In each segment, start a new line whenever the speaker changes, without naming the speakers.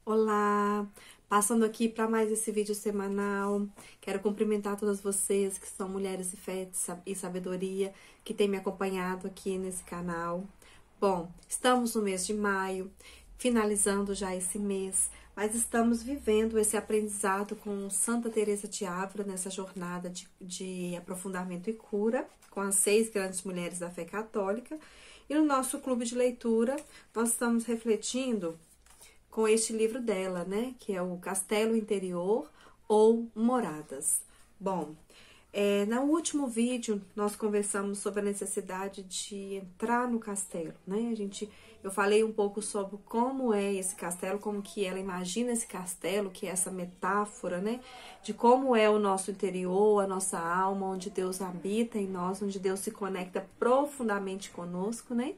Olá, passando aqui para mais esse vídeo semanal. Quero cumprimentar todas vocês que são mulheres de fé e sabedoria, que têm me acompanhado aqui nesse canal. Bom, estamos no mês de maio, finalizando já esse mês, mas estamos vivendo esse aprendizado com Santa Teresa de Ávila nessa jornada de aprofundamento e cura, com as 6 grandes mulheres da fé católica. E no nosso clube de leitura, nós estamos refletindo com este livro dela, né? Que é o Castelo Interior ou Moradas. Bom, no último vídeo nós conversamos sobre a necessidade de entrar no castelo, né? Eu falei um pouco sobre como é esse castelo, como que ela imagina esse castelo, que é essa metáfora, né? De como é o nosso interior, a nossa alma, onde Deus habita em nós, onde Deus se conecta profundamente conosco, né?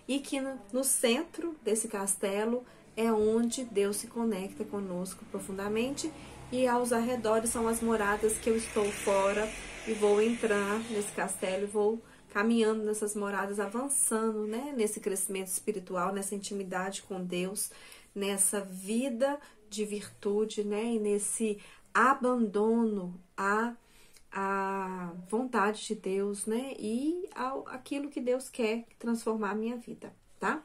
E que no centro desse castelo é onde Deus se conecta conosco profundamente, e aos arredores são as moradas que eu estou fora e vou entrar nesse castelo e vou caminhando nessas moradas, avançando, né, nesse crescimento espiritual, nessa intimidade com Deus, nessa vida de virtude, né, e nesse abandono à vontade de Deus, né, e aquilo que Deus quer transformar a minha vida, tá?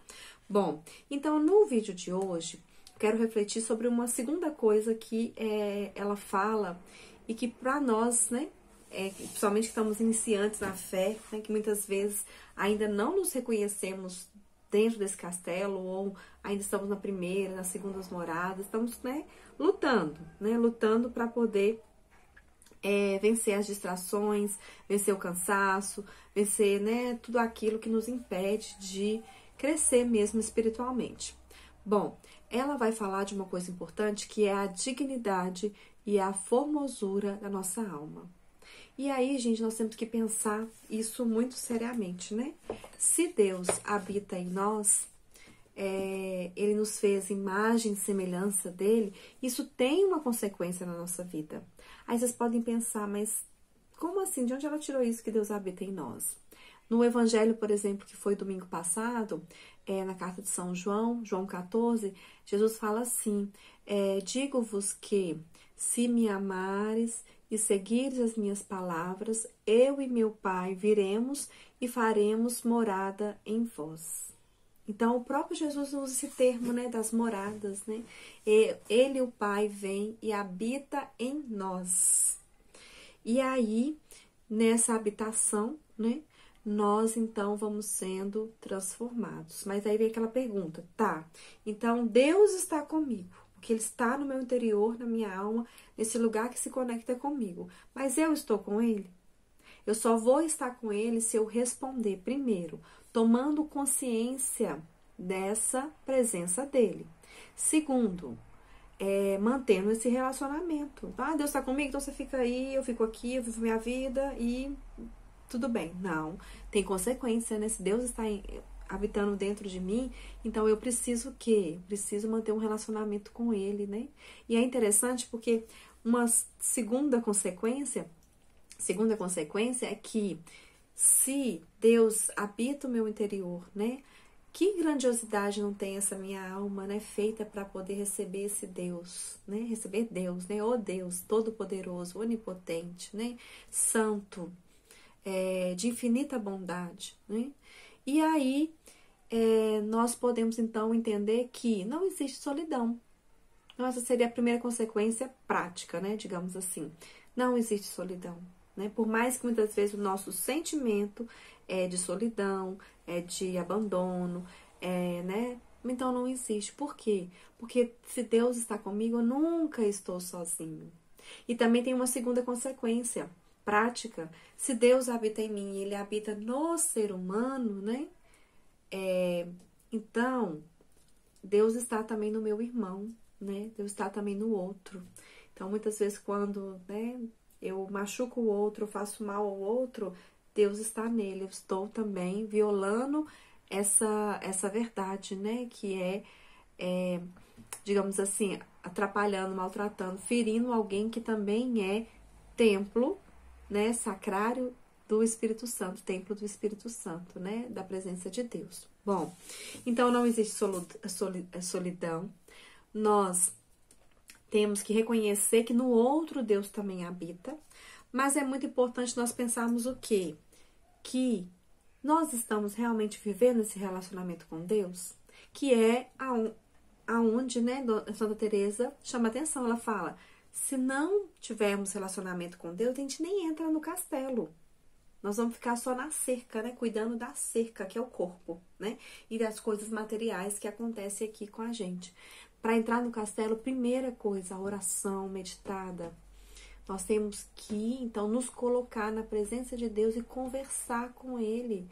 Bom, então no vídeo de hoje, quero refletir sobre uma segunda coisa que ela fala e que para nós, né, principalmente que estamos iniciantes na fé, né, que muitas vezes ainda não nos reconhecemos dentro desse castelo, ou ainda estamos na primeira, nas segundas moradas, estamos, né, lutando para poder vencer as distrações, vencer o cansaço, vencer, né, tudo aquilo que nos impede de crescer mesmo espiritualmente. Bom, ela vai falar de uma coisa importante, que é a dignidade e a formosura da nossa alma. E aí, gente, nós temos que pensar isso muito seriamente, né? Se Deus habita em nós, Ele nos fez imagem e semelhança dele, isso tem uma consequência na nossa vida. Aí vocês podem pensar, mas como assim? De onde ela tirou isso que Deus habita em nós? No evangelho, por exemplo, que foi domingo passado, na carta de São João, João 14, Jesus fala assim: digo-vos que, se me amares e seguires as minhas palavras, eu e meu Pai viremos e faremos morada em vós. Então, o próprio Jesus usa esse termo, né, das moradas, né? Ele, o Pai, vem e habita em nós. E aí, nessa habitação, né, nós então vamos sendo transformados. Mas aí vem aquela pergunta, tá? Então Deus está comigo, porque Ele está no meu interior, na minha alma, nesse lugar que se conecta comigo. Mas eu estou com Ele? Eu só vou estar com Ele se eu responder primeiro, tomando consciência dessa presença dEle. Segundo, mantendo esse relacionamento. Ah, Deus está comigo, então você fica aí, eu fico aqui, eu vivo minha vida e tudo bem. Não, tem consequência, né? Se Deus está habitando dentro de mim, então eu preciso o quê? Preciso manter um relacionamento com Ele, né? E é interessante porque uma segunda consequência é que se Deus habita o meu interior, né? Que grandiosidade não tem essa minha alma, né? Feita para poder receber esse Deus, né? Receber Deus, né? O Deus Todo-Poderoso, Onipotente, né? Santo, de infinita bondade, né? E aí, nós podemos então entender que não existe solidão. Essa seria a primeira consequência prática, né? Digamos assim. Não existe solidão, né? Por mais que muitas vezes o nosso sentimento é de solidão, é de abandono, né? Então não existe. Por quê? Porque se Deus está comigo, eu nunca estou sozinho. E também tem uma segunda consequência prática. Se Deus habita em mim e Ele habita no ser humano, né? Então, Deus está também no meu irmão, né? Deus está também no outro. Então, muitas vezes quando, né, eu machuco o outro, faço mal ao outro, Deus está nele. Eu estou também violando essa verdade, né? Que digamos assim, atrapalhando, maltratando, ferindo alguém que também é templo, né? Sacrário do Espírito Santo, templo do Espírito Santo, né? Da presença de Deus. Bom, então não existe solidão. nós temos que reconhecer que no outro Deus também habita, mas é muito importante nós pensarmos o quê? Que nós estamos realmente vivendo esse relacionamento com Deus, que é aonde, né, Santa Teresa chama atenção, ela fala, se não tivermos relacionamento com Deus, a gente nem entra no castelo. Nós vamos ficar só na cerca, né, cuidando da cerca, que é o corpo, né, e das coisas materiais que acontecem aqui com a gente. Para entrar no castelo, primeira coisa, a oração meditada. Nós temos que, então, nos colocar na presença de Deus e conversar com Ele.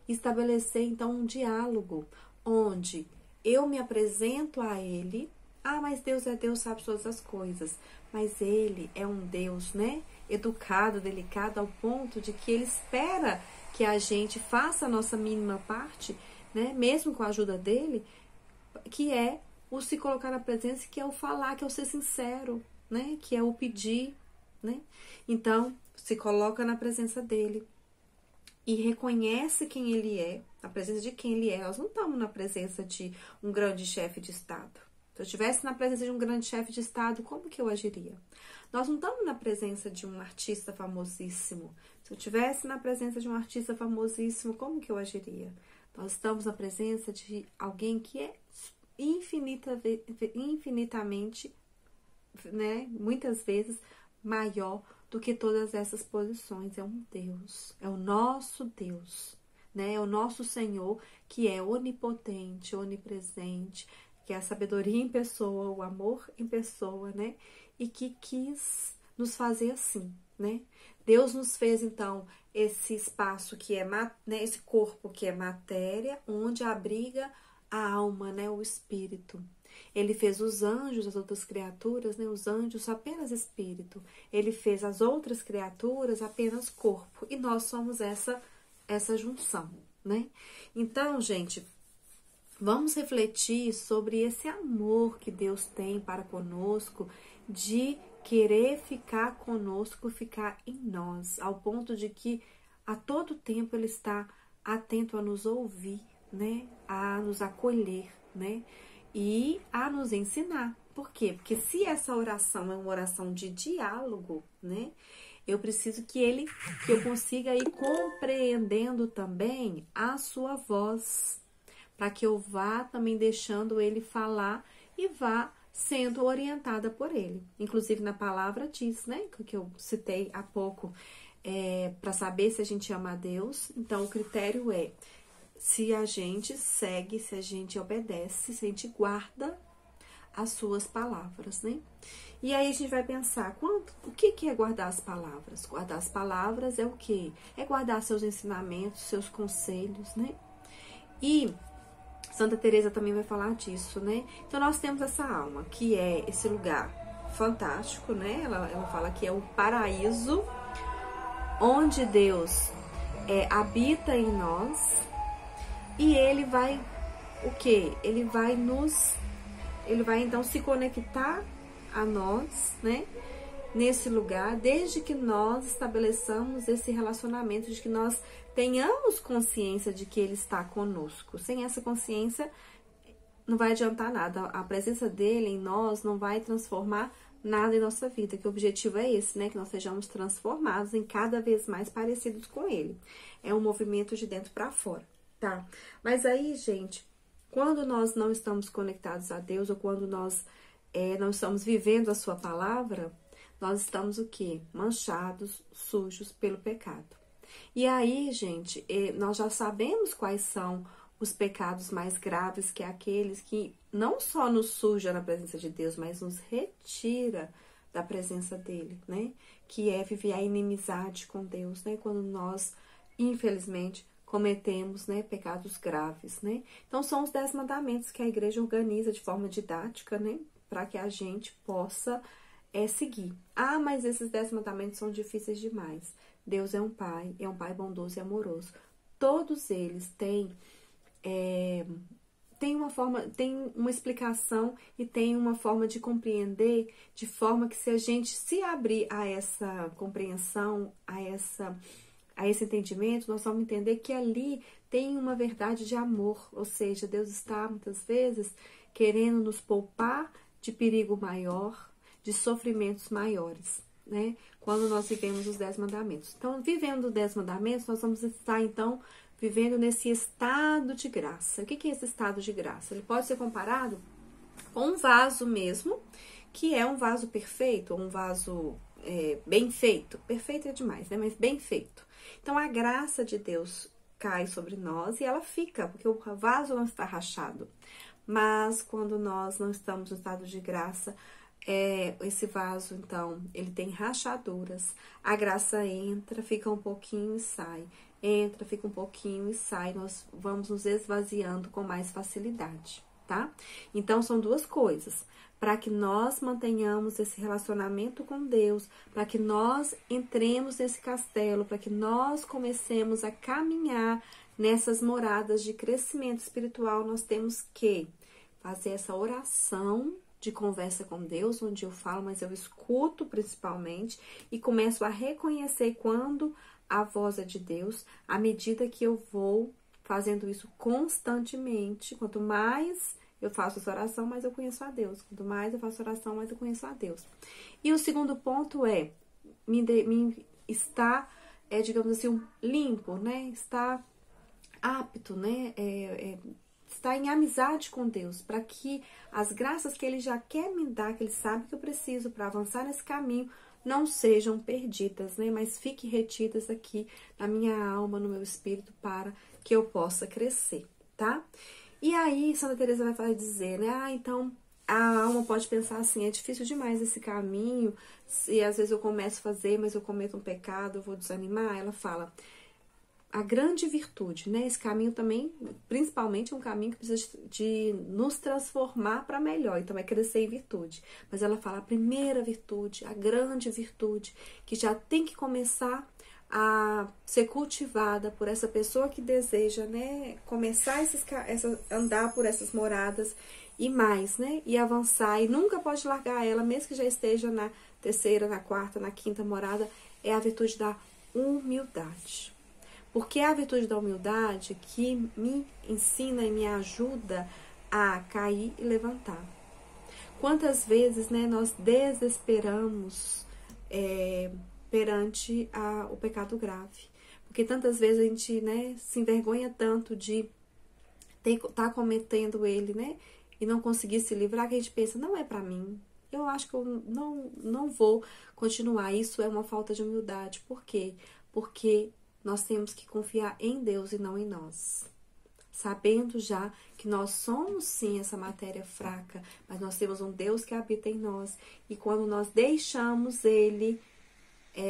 Estabelecer, então, um diálogo, onde eu me apresento a Ele. Ah, mas Deus é Deus, sabe todas as coisas. Mas Ele é um Deus, né? Educado, delicado, ao ponto de que Ele espera que a gente faça a nossa mínima parte, né? Mesmo com a ajuda dEle, que é o se colocar na presença, que é o falar, que é o ser sincero, né? Que é o pedir, né? Então, se coloca na presença dEle e reconhece quem Ele é, a presença de quem Ele é. Nós não estamos na presença de um grande chefe de Estado. Se eu estivesse na presença de um grande chefe de Estado, como que eu agiria? Nós não estamos na presença de um artista famosíssimo. Se eu estivesse na presença de um artista famosíssimo, como que eu agiria? Nós estamos na presença de alguém que é infinitamente, né, muitas vezes, maior do que todas essas posições. É um Deus, é o nosso Deus, né? É o nosso Senhor, que é onipotente, onipresente, que é a sabedoria em pessoa, o amor em pessoa, né? E que quis nos fazer assim, né? Deus nos fez, então, esse espaço que é, né, esse corpo que é matéria, onde abriga a alma, né, o espírito. Ele fez os anjos, as outras criaturas, né, os anjos apenas espírito. Ele fez as outras criaturas apenas corpo. E nós somos essa junção, né? Então, gente, vamos refletir sobre esse amor que Deus tem para conosco, de querer ficar conosco, ficar em nós, ao ponto de que a todo tempo Ele está atento a nos ouvir, né? A nos acolher, né? E a nos ensinar. Por quê? Porque se essa oração é uma oração de diálogo, né? Eu preciso que eu consiga ir compreendendo também a sua voz, para que eu vá também deixando Ele falar e vá sendo orientada por Ele. Inclusive na palavra diz, né? Que eu citei há pouco, para saber se a gente ama a Deus. Então o critério é se a gente segue, se a gente obedece, se a gente guarda as suas palavras, né? E aí a gente vai pensar, o que é guardar as palavras? Guardar as palavras é o quê? É guardar seus ensinamentos, seus conselhos, né? E Santa Teresa também vai falar disso, né? Então nós temos essa alma, que é esse lugar fantástico, né? Ela fala que é o paraíso, onde Deus habita em nós. E Ele vai, o quê? Ele vai então se conectar a nós, né? Nesse lugar, desde que nós estabeleçamos esse relacionamento, de que nós tenhamos consciência de que Ele está conosco. Sem essa consciência, não vai adiantar nada. A presença dEle em nós não vai transformar nada em nossa vida, que o objetivo é esse, né? Que nós sejamos transformados em cada vez mais parecidos com Ele. É um movimento de dentro para fora. Tá? Mas aí, gente, quando nós não estamos conectados a Deus, ou quando nós não estamos vivendo a sua palavra, nós estamos o quê? Manchados, sujos pelo pecado. E aí, gente, nós já sabemos quais são os pecados mais graves, que é aqueles que não só nos suja na presença de Deus, mas nos retira da presença dele, né? Que é viver a inimizade com Deus, né? Quando nós, infelizmente, cometemos, né, pecados graves, né? Então, são os 10 mandamentos que a igreja organiza de forma didática, né? Para que a gente possa seguir. Ah, mas esses 10 mandamentos são difíceis demais. Deus é um pai bondoso e amoroso. Todos eles têm uma explicação e tem uma forma de compreender, de forma que se a gente se abrir a essa compreensão, a esse entendimento, nós vamos entender que ali tem uma verdade de amor, ou seja, Deus está muitas vezes querendo nos poupar de perigo maior, de sofrimentos maiores, né? Quando nós vivemos os 10 mandamentos. Então, vivendo os 10 mandamentos, nós vamos estar, então, vivendo nesse estado de graça. O que é esse estado de graça? Ele pode ser comparado com um vaso mesmo, que é um vaso perfeito, um vaso bem feito. Perfeito é demais, né? Mas bem feito. Então, a graça de Deus cai sobre nós e ela fica, porque o vaso não está rachado. Mas, quando nós não estamos no estado de graça, esse vaso, então, ele tem rachaduras. A graça entra, fica um pouquinho e sai. Entra, fica um pouquinho e sai. Nós vamos nos esvaziando com mais facilidade, tá? Então, são duas coisas. Para que nós mantenhamos esse relacionamento com Deus, para que nós entremos nesse castelo, para que nós comecemos a caminhar nessas moradas de crescimento espiritual, nós temos que fazer essa oração de conversa com Deus, onde eu falo, mas eu escuto principalmente e começo a reconhecer quando a voz é de Deus, à medida que eu vou fazendo isso constantemente. Quanto mais eu faço essa oração, mais eu conheço a Deus. Quanto mais eu faço oração, mais eu conheço a Deus. E o segundo ponto é estar, digamos assim, limpo, né? Estar apto, né? Estar em amizade com Deus, para que as graças que Ele já quer me dar, que Ele sabe que eu preciso para avançar nesse caminho, não sejam perdidas, né? Mas fiquem retidas aqui na minha alma, no meu espírito, para que eu possa crescer, tá? E aí, Santa Teresa vai dizer, né? Então, a alma pode pensar assim, é difícil demais esse caminho, e às vezes eu começo a fazer, mas eu cometo um pecado, eu vou desanimar. Ela fala, a grande virtude, né? Esse caminho também, principalmente, é um caminho que precisa de nos transformar para melhor, então é crescer em virtude. Mas ela fala, a primeira virtude, a grande virtude, que já tem que começar a ser cultivada por essa pessoa que deseja, né, começar andar por essas moradas e mais, né, e avançar, e nunca pode largar ela, mesmo que já esteja na terceira, na quarta, na quinta morada, é a virtude da humildade. Porque é a virtude da humildade que me ensina e me ajuda a cair e levantar. Quantas vezes, né, nós desesperamos perante o pecado grave. Porque tantas vezes a gente, né, se envergonha tanto de estar cometendo ele, né, e não conseguir se livrar, que a gente pensa, não é pra mim. Eu acho que eu não vou continuar. Isso é uma falta de humildade. Por quê? Porque nós temos que confiar em Deus e não em nós. Sabendo já que nós somos sim essa matéria fraca, mas nós temos um Deus que habita em nós. E quando nós deixamos Ele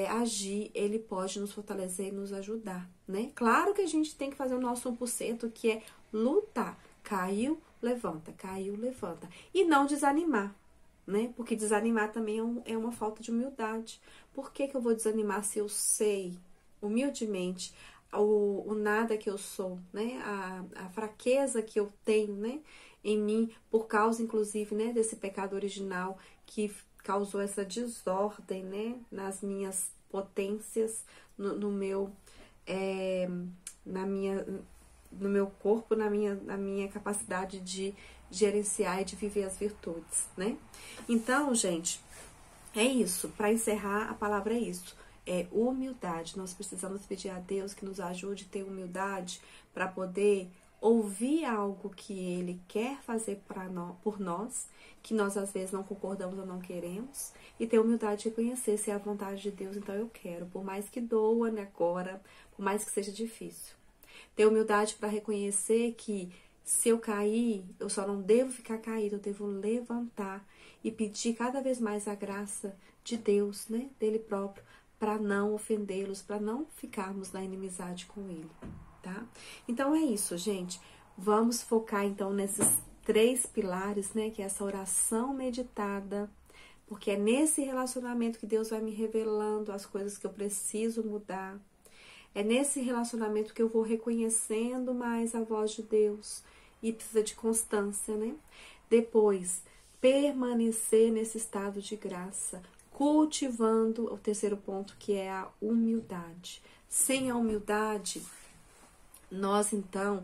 agir, Ele pode nos fortalecer e nos ajudar, né? Claro que a gente tem que fazer o nosso 1%, que é lutar. Caiu, levanta. Caiu, levanta. E não desanimar, né? Porque desanimar também é uma falta de humildade. Por que eu vou desanimar se eu sei, humildemente, o nada que eu sou, né? A fraqueza que eu tenho, né, em mim, por causa, inclusive, né, desse pecado original que causou essa desordem, né, nas minhas potências, no meu corpo, na minha capacidade de gerenciar e de viver as virtudes, né? Então, gente, é isso. Para encerrar, a palavra é isso. É humildade. Nós precisamos pedir a Deus que nos ajude a ter humildade para poder ouvir algo que Ele quer fazer por nós, que nós às vezes não concordamos ou não queremos, e ter humildade de reconhecer se é a vontade de Deus, então eu quero, por mais que doa agora, por mais que seja difícil. Ter humildade para reconhecer que se eu cair, eu só não devo ficar caído, eu devo levantar e pedir cada vez mais a graça de Deus, né, dele próprio, para não ofendê-los, para não ficarmos na inimizade com Ele, tá? Então é isso, gente. Vamos focar então nesses 3 pilares, né? Que é essa oração meditada, porque é nesse relacionamento que Deus vai me revelando as coisas que eu preciso mudar. É nesse relacionamento que eu vou reconhecendo mais a voz de Deus e precisa de constância, né? Depois, permanecer nesse estado de graça, cultivando o terceiro ponto, que é a humildade. Sem a humildade, nós então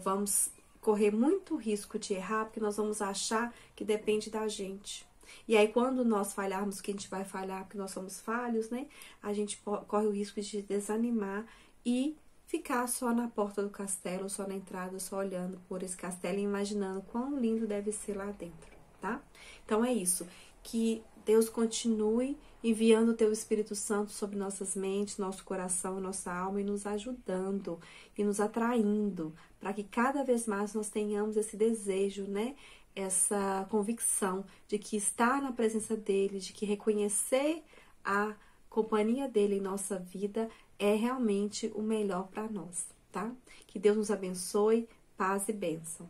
vamos correr muito risco de errar, porque nós vamos achar que depende da gente. E aí, quando nós falharmos, que a gente vai falhar porque nós somos falhos, né? A gente corre o risco de desanimar e ficar só na porta do castelo, só na entrada, só olhando por esse castelo e imaginando quão lindo deve ser lá dentro, tá? Então é isso. Que Deus continue enviando o Teu Espírito Santo sobre nossas mentes, nosso coração, nossa alma e nos ajudando e nos atraindo para que cada vez mais nós tenhamos esse desejo, né? Essa convicção de que estar na presença dele, de que reconhecer a companhia dele em nossa vida é realmente o melhor para nós, tá? Que Deus nos abençoe, paz e bênção.